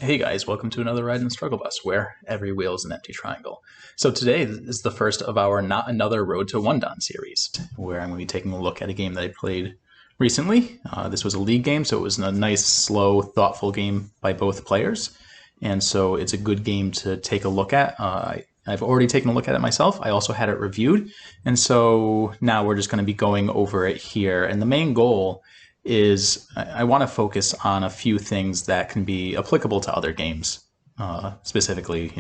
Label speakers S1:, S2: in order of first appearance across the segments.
S1: Hey guys, welcome to another ride in the Strugglebus, where every wheel is an empty triangle. So today is the first of our Not Another Road to Wondan series, where I'm going to be taking a look at a game that I played recently. This was a league game, so it was a nice, slow, thoughtful game by both players. And so it's a good game to take a look at. I've already taken a look at it myself. I also had it reviewed. And so now we're just going to be going over it here. And the main goal is I want to focus on a few things that can be applicable to other games, specifically,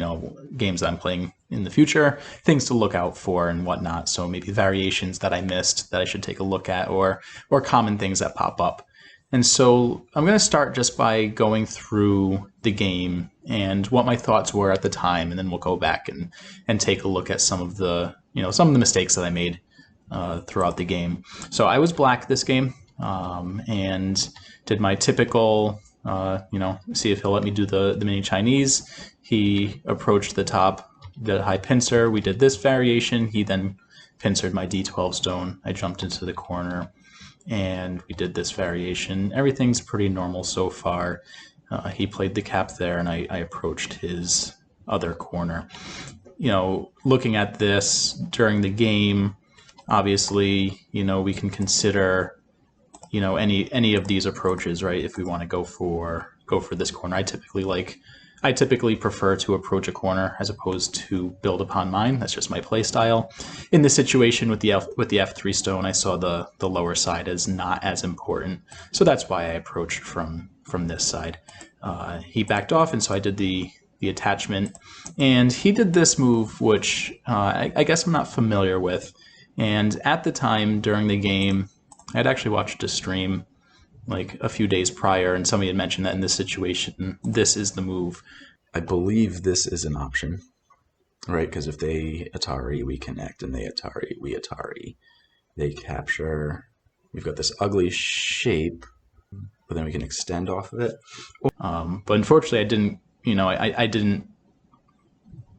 S1: games that I'm playing in the future, things to look out for and whatnot. So maybe variations that I missed that I should take a look at, or common things that pop up. And so I'm going to start just by going through the game and what my thoughts were at the time, and then we'll go back and take a look at some of the mistakes that I made throughout the game. So I was black this game. And did my typical, see if he'll let me do the mini Chinese. He approached the top, did a high pincer. We did this variation. He then pincered my D12 stone. I jumped into the corner, and we did this variation. Everything's pretty normal so far. He played the cap there, and I approached his other corner. Looking at this during the game, obviously, we can consider any of these approaches, right? If we want to go for this corner, I typically prefer to approach a corner as opposed to build upon mine. That's just my play style. In this situation with the F3 stone, I saw the lower side as not as important, so that's why I approached from this side. He backed off, and so I did the attachment, and he did this move, which I guess I'm not familiar with. And at the time during the game, I'd actually watched a stream like a few days prior, and somebody had mentioned that in this situation, this is the move.
S2: I believe this is an option, right? Because if they Atari, we connect, and they Atari, we Atari. They capture. We've got this ugly shape, but then we can extend off of it.
S1: But unfortunately, I didn't. I didn't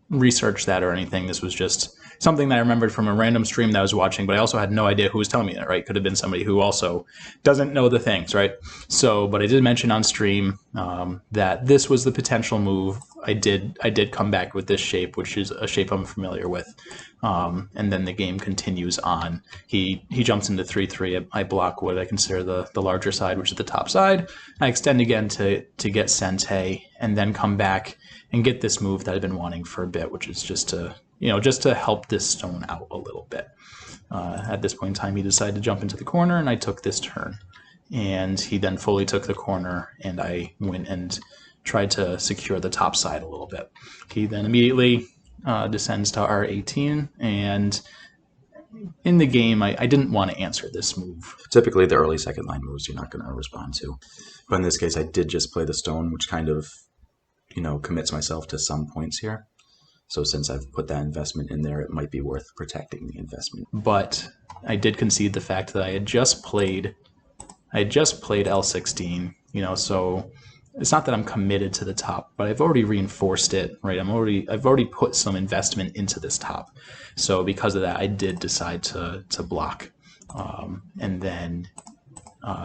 S1: research that or anything. This was just something that I remembered from a random stream that I was watching, but I also had no idea who was telling me that, right? Could have been somebody who also doesn't know the things, right? So, but I did mention on stream that this was the potential move. I did come back with this shape, which is a shape I'm familiar with. And then the game continues on. He jumps into 3-3. I block what I consider the larger side, which is the top side. I extend again to get Sente, and then come back and get this move that I've been wanting for a bit, which is just to help this stone out a little bit. At this point in time, he decided to jump into the corner, and I took this turn. And he then fully took the corner, and I went and tried to secure the top side a little bit. He then immediately descends to R18, and in the game, I didn't want to answer this move.
S2: Typically, the early second line moves you're not going to respond to. But in this case, I did just play the stone, which kind of, commits myself to some points here. So since I've put that investment in there, it might be worth protecting the investment.
S1: But I did concede the fact that I had just played L16, so it's not that I'm committed to the top, but I've already reinforced it, right? I've already put some investment into this top. So because of that, I did decide to block. And then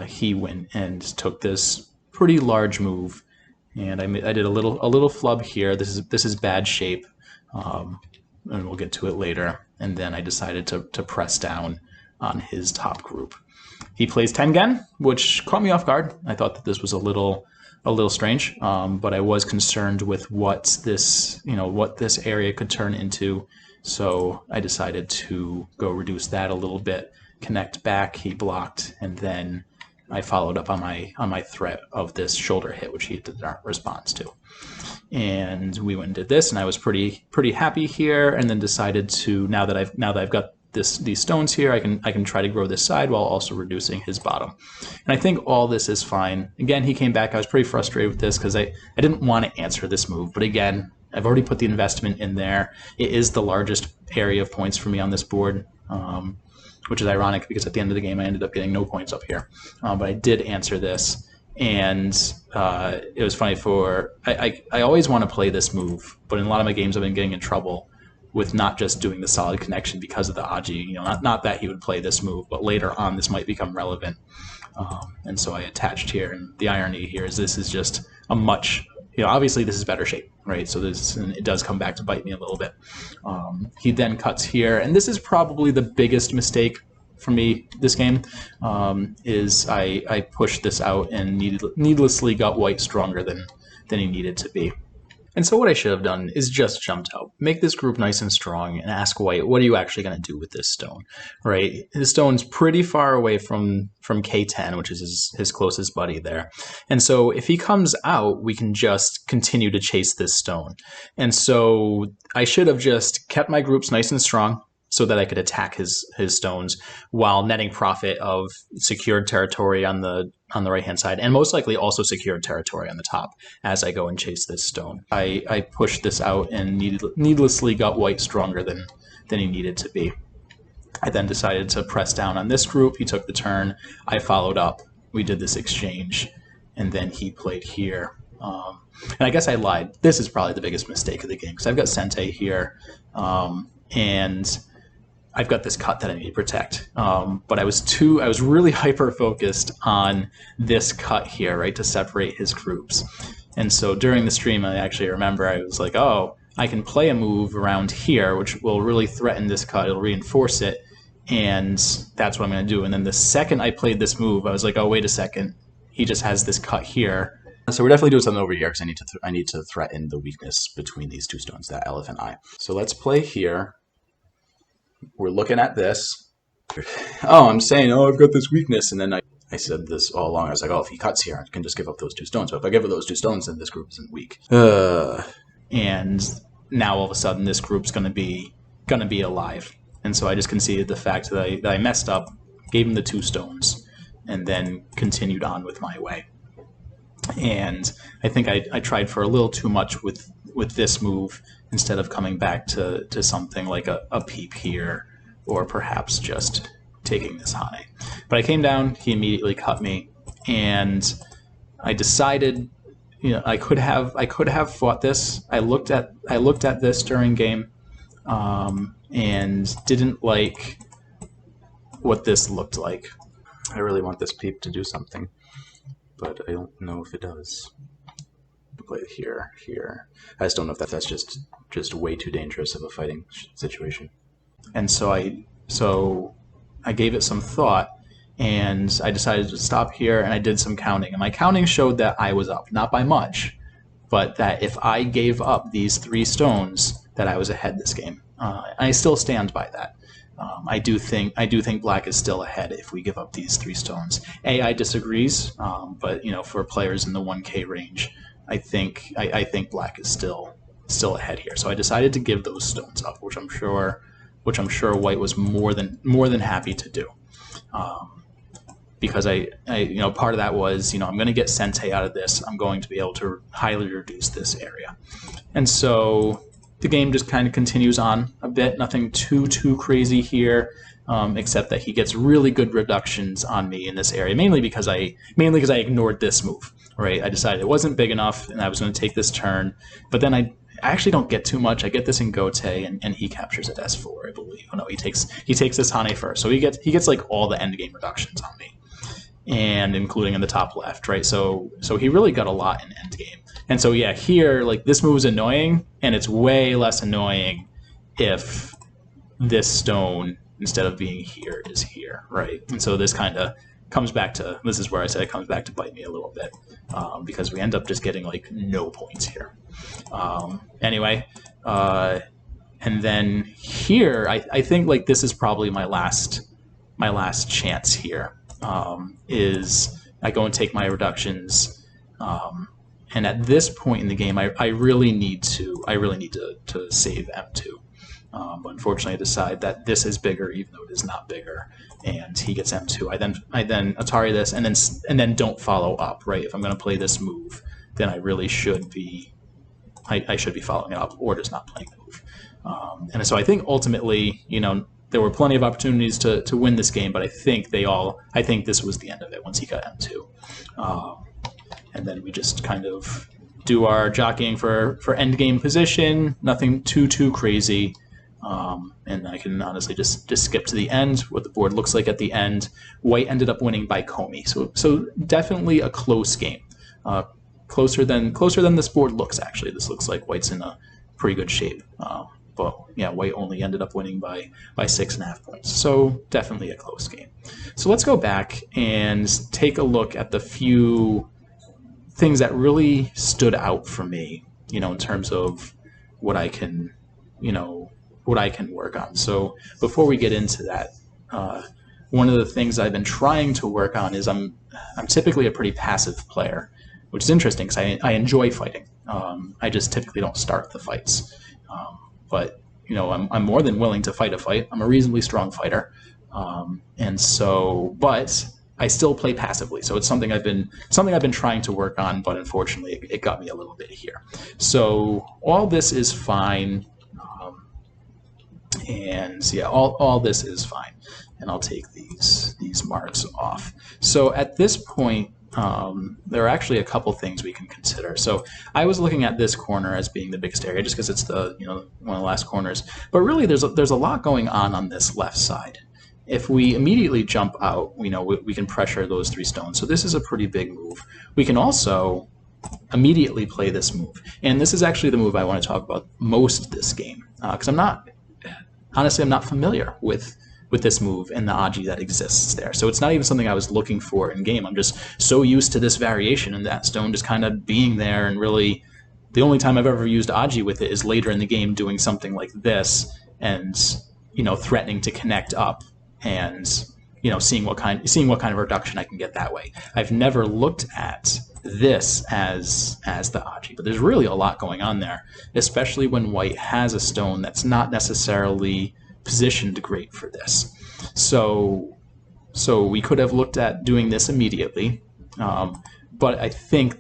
S1: he went and took this pretty large move, and I did a little flub here. This is bad shape. And we'll get to it later. And then I decided to press down on his top group. He plays Tengen, which caught me off guard. I thought that this was a little strange, but I was concerned with what this area could turn into. So I decided to go reduce that a little bit, connect back. He blocked, and then I followed up on my threat of this shoulder hit, which he did not respond to. And we went and did this, and I was pretty happy here. And then decided to now that I've got these stones here, I can try to grow this side while also reducing his bottom. And I think all this is fine. Again, he came back. I was pretty frustrated with this because I didn't want to answer this move, but again, I've already put the investment in there. It is the largest area of points for me on this board. Which is ironic because at the end of the game I ended up getting no points up here. But I did answer this, and it was funny I always want to play this move, but in a lot of my games I've been getting in trouble with not just doing the solid connection because of the Aji. Not that he would play this move, but later on this might become relevant. And so I attached here, and the irony here is this is just a much obviously this is better shape, right? So it does come back to bite me a little bit. He then cuts here, and this is probably the biggest mistake for me this game, is I pushed this out and needlessly got white stronger than he needed to be. And so what I should have done is just jumped out, make this group nice and strong, and ask White, what are you actually going to do with this stone, right? His stone's pretty far away from K10, which is his closest buddy there. And so if he comes out, we can just continue to chase this stone. And so I should have just kept my groups nice and strong so that I could attack his stones while netting profit of secured territory on the right-hand side, and most likely also secured territory on the top as I go and chase this stone. I pushed this out and needlessly got white stronger than he needed to be. I then decided to press down on this group. He took the turn. I followed up. We did this exchange, and then he played here. And I guess I lied. This is probably the biggest mistake of the game because I've got Sente here, and I've got this cut that I need to protect. But I was really hyper-focused on this cut here, right, to separate his groups. And so during the stream, I actually remember I was like, oh, I can play a move around here, which will really threaten this cut. It'll reinforce it, and that's what I'm going to do. And then the second I played this move, I was like, oh, wait a second. He just has this cut here. So we're definitely doing something over here because I need to threaten the weakness between these two stones, that elephant eye. So let's play here. We're looking at this. Oh, I'm saying, oh, I've got this weakness. And then I said this all along. I was like, oh, if he cuts here, I can just give up those two stones. But if I give up those two stones, then this group isn't weak. And now all of a sudden, this group's gonna be alive. And so I just conceded the fact that I messed up, gave him the two stones, and then continued on with my way. And I think I tried for a little too much with this move instead of coming back to something like a peep here, or perhaps just taking this Hane. But I came down, he immediately cut me, and I decided, I could have fought this. I looked at this during game, and didn't like what this looked like. I really want this peep to do something, but I don't know if it does. Play it here. I just don't know if that's just way too dangerous of a fighting situation. And so I gave it some thought, and I decided to stop here, and I did some counting. And my counting showed that I was up, not by much, but that if I gave up these three stones, that I was ahead this game. I still stand by that. I do think Black is still ahead if we give up these three stones. AI disagrees, but for players in the 1K range, I think Black is still ahead here. So I decided to give those stones up, which I'm sure White was more than happy to do, because I part of that was I'm going to get Sente out of this. I'm going to be able to highly reduce this area, and so the game just kind of continues on a bit. Nothing too crazy here, except that he gets really good reductions on me in this area, mainly because I ignored this move. Right, I decided it wasn't big enough, and I was going to take this turn. But then I actually don't get too much. I get this in Gote, and he captures at S4, I believe. Oh no, he takes this Hane first, so he gets like all the endgame reductions on me, and including in the top left. Right, so he really got a lot in endgame. And so yeah, here like this move is annoying, and it's way less annoying if this stone instead of being here is here. Right, and so this kind of comes back to, this is where I said it comes back to bite me a little bit, because we end up just getting like no points here. Anyway, and then here I think like this is probably my last chance here, is I go and take my reductions, and at this point in the game I really need to save M2. But unfortunately, I decide that this is bigger, even though it is not bigger, and he gets M2. I then Atari this, and then don't follow up. Right, if I'm going to play this move, then I really should be, I should be following it up, or just not playing the move. And so I think ultimately, there were plenty of opportunities to win this game, but I think this was the end of it once he got M2. And then we just kind of do our jockeying for end game position. Nothing too crazy. And I can honestly just skip to the end, what the board looks like at the end. White ended up winning by Comey, so definitely a close game. closer than this board looks. Actually, this looks like white's in a pretty good shape. But yeah, white only ended up winning by 6.5 points. So definitely a close game. So let's go back and take a look at the few things that really stood out for me, in terms of what I can, work on. So before we get into that, one of the things I've been trying to work on is I'm typically a pretty passive player, which is interesting because I enjoy fighting. I just typically don't start the fights. But I'm more than willing to fight a fight. I'm a reasonably strong fighter, but I still play passively. So it's something I've been trying to work on, but unfortunately it got me a little bit here. So all this is fine, and yeah, all this is fine. And I'll take these marks off. So at this point, there are actually a couple things we can consider. So I was looking at this corner as being the biggest area just because it's the one of the last corners. But really, there's a lot going on this left side. If we immediately jump out, we can pressure those 3 stones. So this is a pretty big move. We can also immediately play this move, and this is actually the move I want to talk about most this game because I'm not familiar with this move and the Aji that exists there. So it's not even something I was looking for in game. I'm just so used to this variation and that stone just kind of being there, and really the only time I've ever used Aji with it is later in the game doing something like this and threatening to connect up and seeing what kind of reduction I can get that way. I've never looked at this as the Aji, but there's really a lot going on there, especially when white has a stone that's not necessarily positioned great for this. So we could have looked at doing this immediately, but I think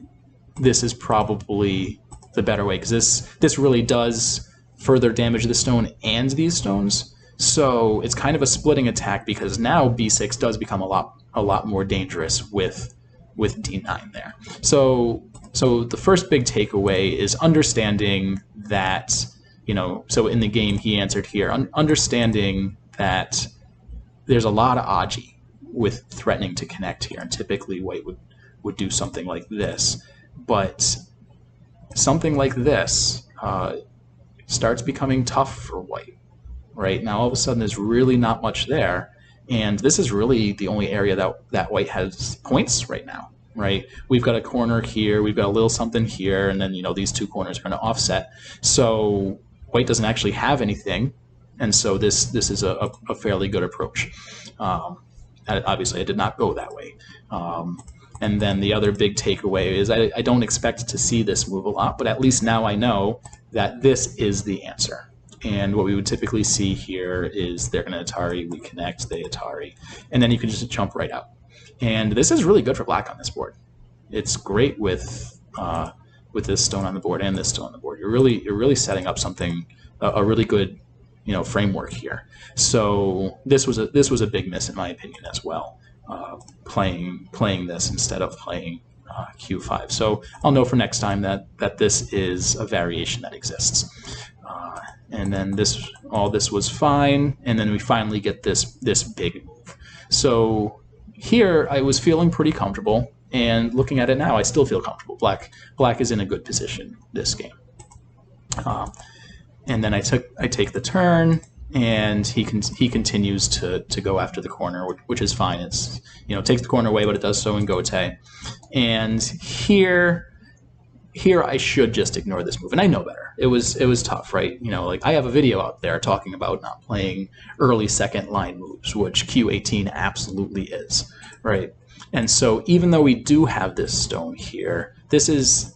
S1: this is probably the better way because this really does further damage the stone and these stones. So it's kind of a splitting attack because now b6 does become a lot more dangerous with d9 there. So the first big takeaway is understanding that. So in the game he answered here, understanding that there's a lot of Aji with threatening to connect here, and typically white would do something like this, but something like this starts becoming tough for white. Right now, all of a sudden, there's really not much there, and this is really the only area that white has points right now. Right, we've got a corner here, we've got a little something here, and then these 2 corners are going to offset. So white doesn't actually have anything, and so this is a fairly good approach. Obviously, I did not go that way. And then the other big takeaway is I don't expect to see this move a lot, but at least now I know that this is the answer. And what we would typically see here is they're going to Atari, we connect, they Atari, and then you can just jump right out. And this is really good for black on this board. It's great with this stone on the board and this stone on the board. You're really setting up something, a really good framework here. So this was a big miss in my opinion as well. Playing this instead of playing Q5. So I'll know for next time that this is a variation that exists. And then all this was fine, and then we finally get this big move. So here I was feeling pretty comfortable, and looking at it now, I still feel comfortable. Black is in a good position this game. And then I take the turn, and he continues to go after the corner, which is fine. It's takes the corner away, but it does so in Gote. And here I should just ignore this move, and I know better. It was tough, right? I have a video out there talking about not playing early second line moves, which Q18 absolutely is, right? And so even though we do have this stone here, this is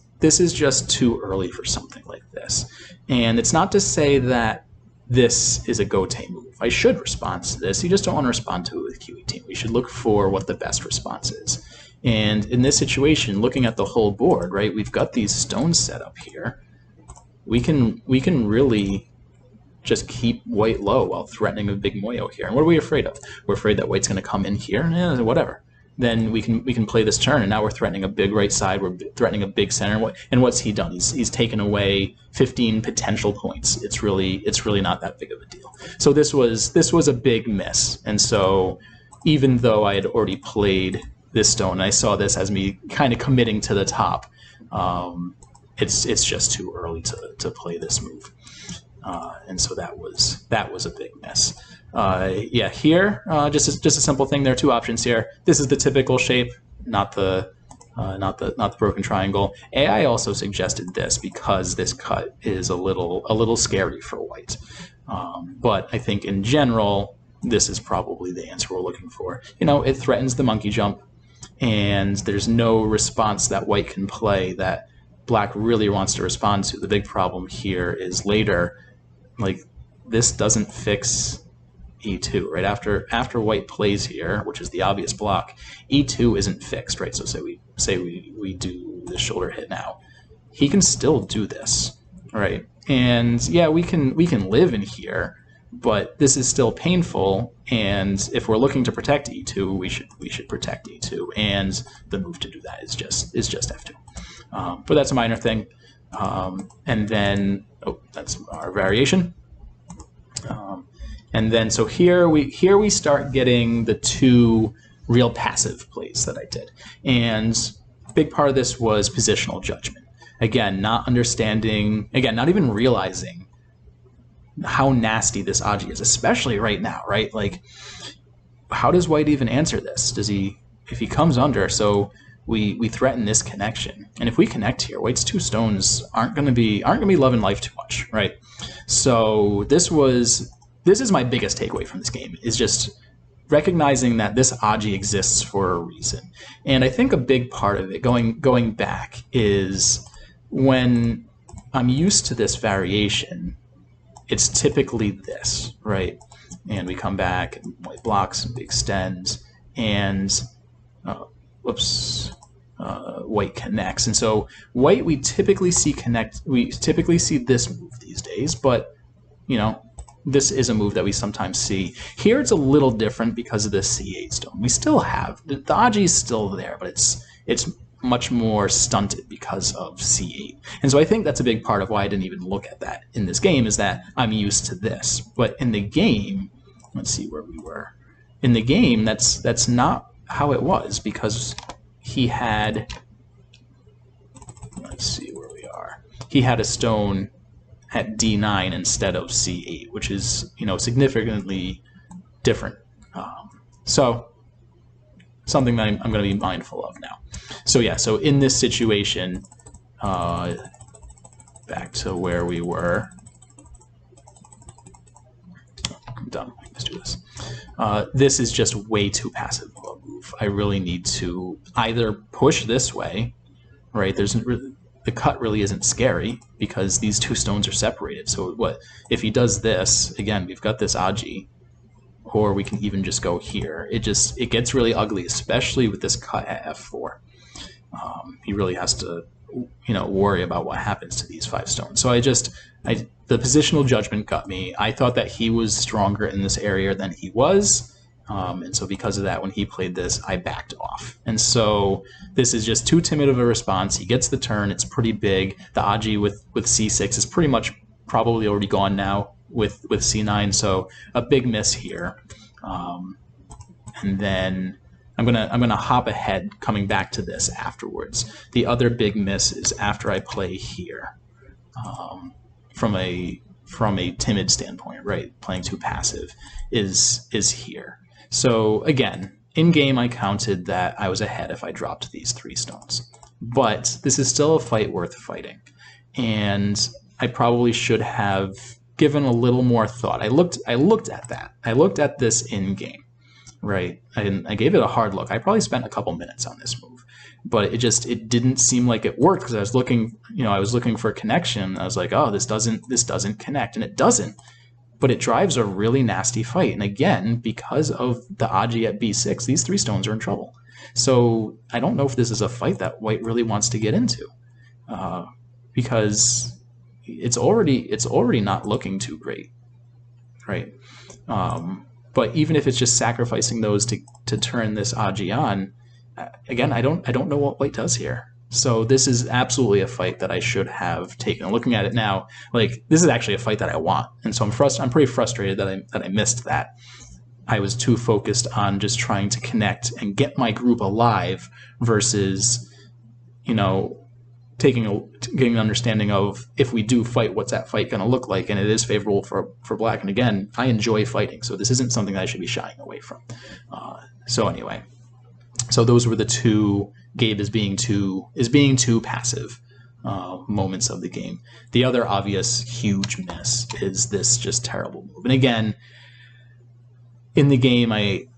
S1: just too early for something like this. And it's not to say that this is a Gote move. I should respond to this. You just don't want to respond to it with Q18. We should look for what the best response is. And in this situation, looking at the whole board, right, we've got these stones set up here. We can really just keep white low while threatening a big moyo here. And what are we afraid of? We're afraid that white's going to come in here, whatever. Then we can play this turn, and now we're threatening a big right side. We're threatening a big center. And what's he done? He's taken away 15 potential points. It's really not that big of a deal. So this was a big miss. And so even though I had already played this stone, I saw this as me kind of committing to the top. It's just too early to play this move. And so that was a big miss. Yeah, here just a simple thing. There are two options here. This is the typical shape, not the broken triangle. AI also suggested this because this cut is a little scary for white. But I think in general, this is probably the answer we're looking for. It threatens the monkey jump, and there's no response that white can play that black really wants to respond to. The big problem here is later, like, this doesn't fix E2, right? After white plays here, which is the obvious block, E2 isn't fixed, right? So say we do the shoulder hit now. He can still do this, right? And yeah, we can live in here, but this is still painful. And if we're looking to protect E2, we should protect E2, and the move to do that is just F2. But that's a minor thing. And then that's our variation. And then so here we start getting the two real passive plays that I did. And a big part of this was positional judgment. Again, not understanding, not even realizing how nasty this Aji is, especially right now, right? Like, how does white even answer this? If he comes under, so we threaten this connection. And if we connect here, white's two stones aren't gonna be loving life too much, right? So this is my biggest takeaway from this game, is just recognizing that this Aji exists for a reason. And I think a big part of it, going back, is when I'm used to this variation, it's typically this, right? And we come back, and white blocks, and we extend, and white connects. And so white, we typically see this move these days, but this is a move that we sometimes see. Here it's a little different because of the C8 stone. We still have, the Aji is still there, but it's much more stunted because of C8. And so I think that's a big part of why I didn't even look at that in this game, is that I'm used to this. But in the game, let's see where we were. In the game, that's not how it was, because he had, let's see where we are. He had a stone at D9 instead of C8, which is, significantly different. So something that I'm going to be mindful of now. So yeah, so in this situation, back to where we were. I'm done. Let's do this. This is just way too passive of a move. I really need to either push this way, right? The cut really isn't scary because these two stones are separated. So what if he does this again? We've got this Aji, or we can even just go here. It gets really ugly, especially with this cut at F4. He really has to, worry about what happens to these 5 stones. So the positional judgment got me. I thought that he was stronger in this area than he was. And so because of that, when he played this, I backed off. And so this is just too timid of a response. He gets the turn. It's pretty big. The Aji with C6 is pretty much probably already gone now with C9. So a big miss here. And then I'm gonna hop ahead, coming back to this afterwards. The other big miss is after I play here, from a timid standpoint, right? Playing too passive is here. So again, in game I counted that I was ahead if I dropped these 3 stones, but this is still a fight worth fighting, and I probably should have given a little more thought. I looked at that. I looked at this in game. Right, I gave it a hard look. I probably spent a couple minutes on this move, but it didn't seem like it worked, because I was looking for connection. I was like, oh, this doesn't connect, and it doesn't. But it drives a really nasty fight, and again, because of the Aji at B6, these 3 stones are in trouble. So I don't know if this is a fight that white really wants to get into, because it's already not looking too great, right? But even if it's just sacrificing those to turn this Aji on, again, I don't know what white does here. So this is absolutely a fight that I should have taken. Looking at it now, like, this is actually a fight that I want, and so I'm pretty frustrated that I missed that. I was too focused on just trying to connect and get my group alive versus, getting an understanding of if we do fight, what's that fight going to look like, and it is favorable for black. And again, I enjoy fighting, so this isn't something that I should be shying away from. So anyway, so those were the two. Gabe is being too passive moments of the game. The other obvious huge miss is this just terrible move. And again, in the game, I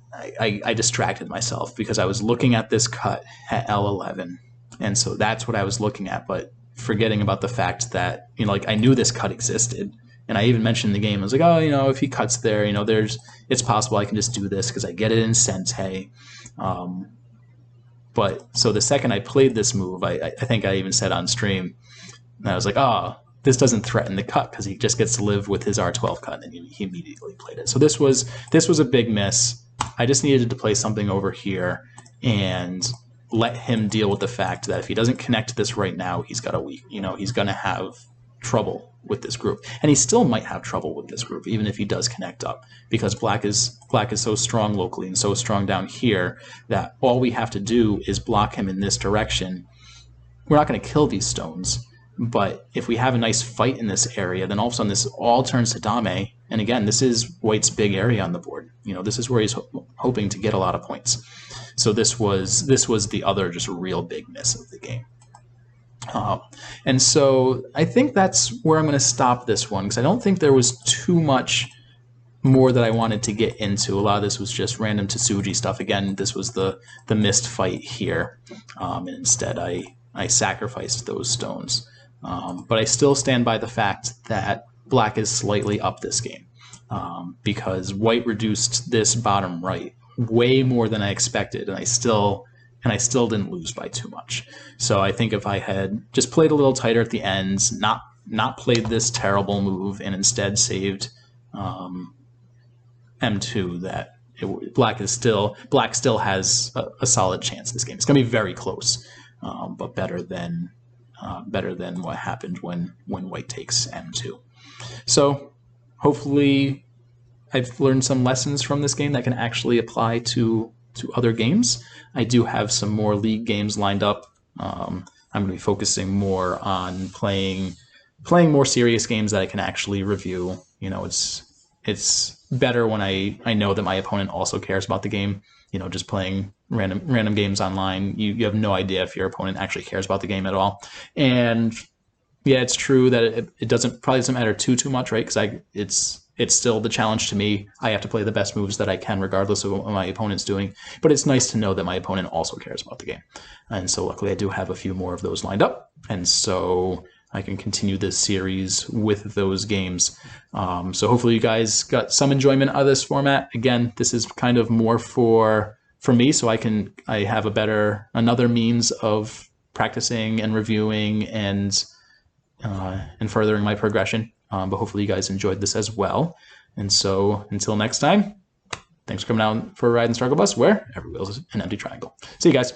S1: distracted myself because I was looking at this cut at L11. And so that's what I was looking at, but forgetting about the fact that, like I knew this cut existed. And I even mentioned in the game, I was like, oh, if he cuts there, it's possible I can just do this because I get it in Sente. But so the second I played this move, I think I even said on stream, and I was like, this doesn't threaten the cut because he just gets to live with his R12 cut, and then he immediately played it. So this was a big miss. I just needed to play something over here and let him deal with the fact that if he doesn't connect this right now, he's got a weak, he's going to have trouble with this group. And he still might have trouble with this group, even if he does connect up, because black is so strong locally and so strong down here that all we have to do is block him in this direction. We're not going to kill these stones, but if we have a nice fight in this area, then all of a sudden this all turns to Dame. And again, this is white's big area on the board. This is where he's hoping to get a lot of points. So this was the other just real big miss of the game. And so I think that's where I'm going to stop this one, because I don't think there was too much more that I wanted to get into. A lot of this was just random Tsuji stuff. Again, this was the missed fight here, and instead I sacrificed those stones. But I still stand by the fact that black is slightly up this game, because white reduced this bottom right way more than I expected, and I still didn't lose by too much. So I think if I had just played a little tighter at the ends, not played this terrible move, and instead saved M2, that black still has a solid chance this game. It's going to be very close, but better than what happened when white takes M2. So hopefully I've learned some lessons from this game that can actually apply to other games. I do have some more league games lined up. I'm going to be focusing more on playing more serious games that I can actually review. It's better when I know that my opponent also cares about the game. Just playing random games online, you have no idea if your opponent actually cares about the game at all. And yeah, it's true that it probably doesn't matter too much, right? Because it's still the challenge to me. I have to play the best moves that I can, regardless of what my opponent's doing. But it's nice to know that my opponent also cares about the game. And so luckily I do have a few more of those lined up. And so I can continue this series with those games. So hopefully you guys got some enjoyment out of this format. Again, this is kind of more for me, so I have another means of practicing and reviewing and furthering my progression. But hopefully you guys enjoyed this as well. And so until next time, thanks for coming out for a ride in Strugglebus, where every wheel is an empty triangle. See you guys.